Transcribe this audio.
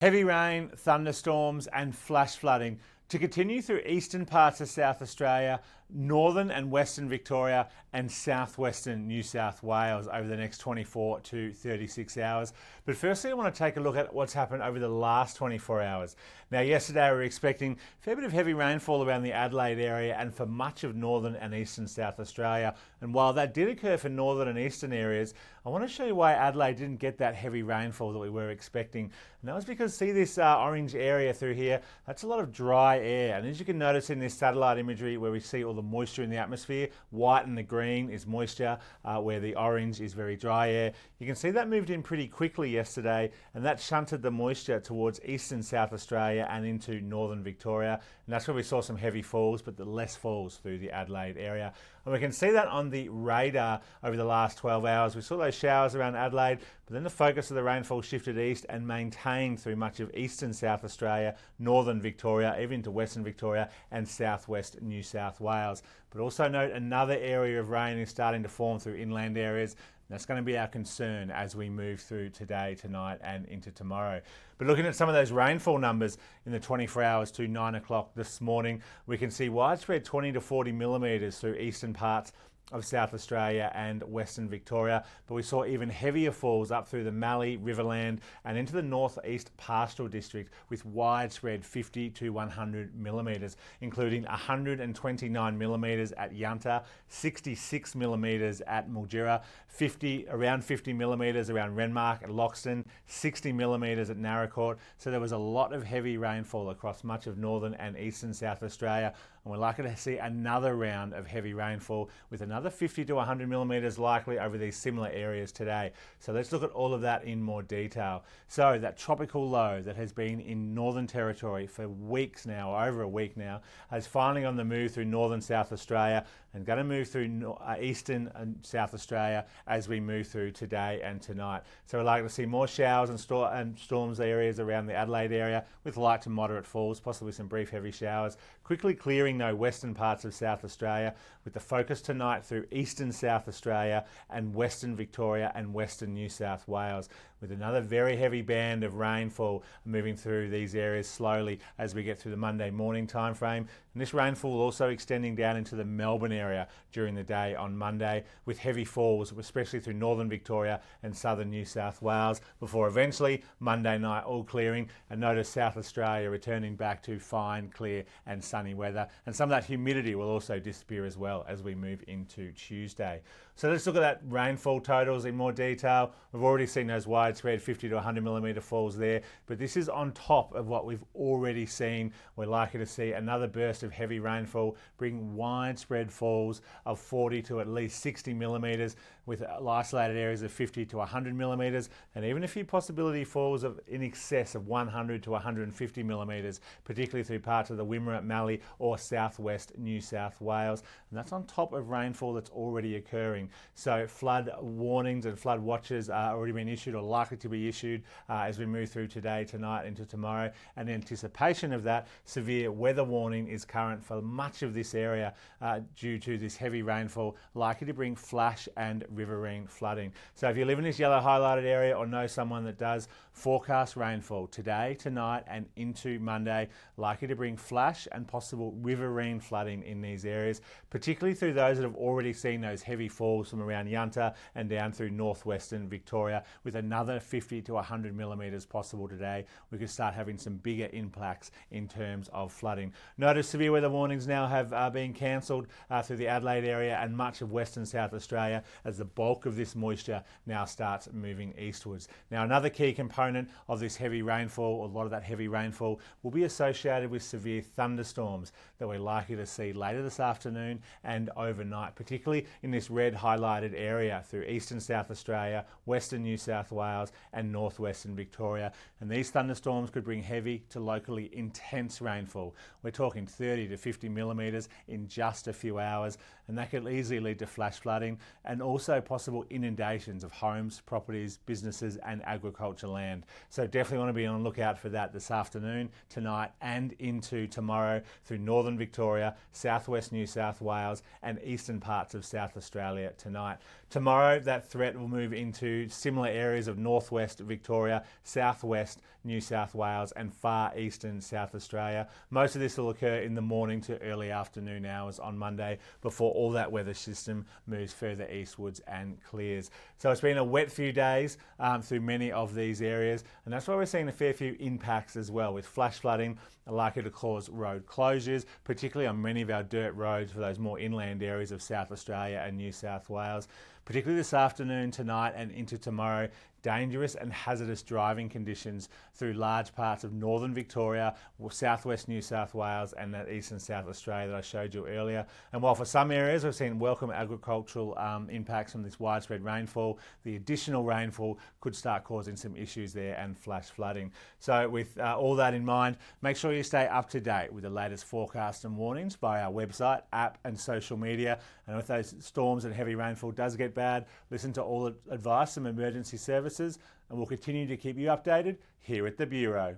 Heavy rain, thunderstorms and flash flooding to continue through eastern parts of South Australia, northern and western Victoria and southwestern New South Wales over the next 24 to 36 hours. But firstly, I want to take a look at what's happened over the last 24 hours. Now, yesterday we were expecting a fair bit of heavy rainfall around the Adelaide area and for much of northern and eastern South Australia. And while that did occur for northern and eastern areas, I want to show you why Adelaide didn't get that heavy rainfall that we were expecting. And that was because, see this orange area through here, that's a lot of dry air. And as you can notice in this satellite imagery where we see all the moisture in the atmosphere, white and the green is moisture, where the orange is very dry air. You can see that moved in pretty quickly yesterday, and that shunted the moisture towards eastern South Australia and into northern Victoria. And that's where we saw some heavy falls, but the less falls through the Adelaide area. And we can see that on the radar over the last 12 hours. We saw those showers around Adelaide, but then the focus of the rainfall shifted east and maintained through much of eastern South Australia, northern Victoria, even to western Victoria and southwest New South Wales. But also note another area of rain is starting to form through inland areas. That's going to be our concern as we move through today, tonight and into tomorrow. But looking at some of those rainfall numbers in the 24 hours to 9 o'clock this morning, we can see widespread 20 to 40 millimetres through eastern parts of South Australia and Western Victoria, but we saw even heavier falls up through the Mallee, Riverland and into the northeast pastoral district with widespread 50 to 100 millimetres, including 129 millimetres at Yunta, 66 millimetres at Mildura, around 50 millimetres around Renmark and Loxton, 60 millimetres at Naracoorte. So there was a lot of heavy rainfall across much of northern and eastern South Australia, and we're likely to see another round of heavy rainfall with another 50 to 100 millimetres likely over these similar areas today. So let's look at all of that in more detail. So that tropical low that has been in Northern Territory for weeks now, over a week now, is finally on the move through northern South Australia and going to move through eastern and South Australia as we move through today and tonight. So we're likely to see more showers and storms areas around the Adelaide area with light to moderate falls, possibly some brief heavy showers. Quickly clearing though western parts of South Australia with the focus tonight through eastern South Australia and western Victoria and western New South Wales, with another very heavy band of rainfall moving through these areas slowly as we get through the Monday morning time frame. And this rainfall also extending down into the Melbourne area during the day on Monday, with heavy falls, especially through northern Victoria and southern New South Wales, before eventually Monday night all clearing, and notice South Australia returning back to fine, clear and sunny weather. And some of that humidity will also disappear as well as we move into Tuesday. So let's look at that rainfall totals in more detail. We've already seen those widespread 50 to 100 millimetre falls there, but this is on top of what we've already seen. We're likely to see another burst of heavy rainfall bring widespread falls of 40 to at least 60 millimetres, with isolated areas of 50 to 100 millimetres, and even a few possibility falls of in excess of 100 to 150 millimetres, particularly through parts of the Wimmera, Mallee or southwest New South Wales. And that's on top of rainfall that's already occurring. So flood warnings and flood watches are already been issued or likely to be issued as we move through today, tonight into tomorrow. And in anticipation of that, severe weather warning is current for much of this area due to this heavy rainfall likely to bring flash and riverine flooding. So if you live in this yellow highlighted area or know someone that does, forecast rainfall today, tonight and into Monday, likely to bring flash and possible riverine flooding in these areas, particularly through those that have already seen those heavy falls from around Yunta and down through northwestern Victoria, with another 50 to 100 millimetres possible today. We could start having some bigger impacts in terms of flooding. Notice severe weather warnings now have been cancelled through the Adelaide area and much of western South Australia as the bulk of this moisture now starts moving eastwards. Now, another key component of this heavy rainfall, or a lot of that heavy rainfall, will be associated with severe thunderstorms that we're likely to see later this afternoon and overnight, particularly in this red highlighted area through eastern South Australia, western New South Wales and northwestern Victoria. And these thunderstorms could bring heavy to locally intense rainfall. We're talking 30 to 50 millimetres in just a few hours, and that could easily lead to flash flooding and also possible inundations of homes, properties, businesses and agriculture land. So definitely want to be on the lookout for that this afternoon, tonight and into tomorrow through northern Victoria, southwest New South Wales and eastern parts of South Australia tonight. Tomorrow that threat will move into similar areas of northwest Victoria, southwest New South Wales and far eastern South Australia. Most of this will occur in the morning to early afternoon hours on Monday before all that weather system moves further eastwards and clears. So it's been a wet few days through many of these areas, and that's why we're seeing a fair few impacts as well, with flash flooding likely to cause road closures, particularly on many of our dirt roads for those more inland areas of South Australia and New South Wales. Particularly this afternoon, tonight and into tomorrow, dangerous and hazardous driving conditions through large parts of northern Victoria, southwest New South Wales and that eastern South Australia that I showed you earlier. And while for some areas we've seen welcome agricultural impacts from this widespread rainfall, the additional rainfall could start causing some issues there and flash flooding. So with all that in mind, make sure you stay up to date with the latest forecast and warnings by our website, app and social media. And if those storms and heavy rainfall does get bad, listen to all the advice from emergency services, and we'll continue to keep you updated here at the Bureau.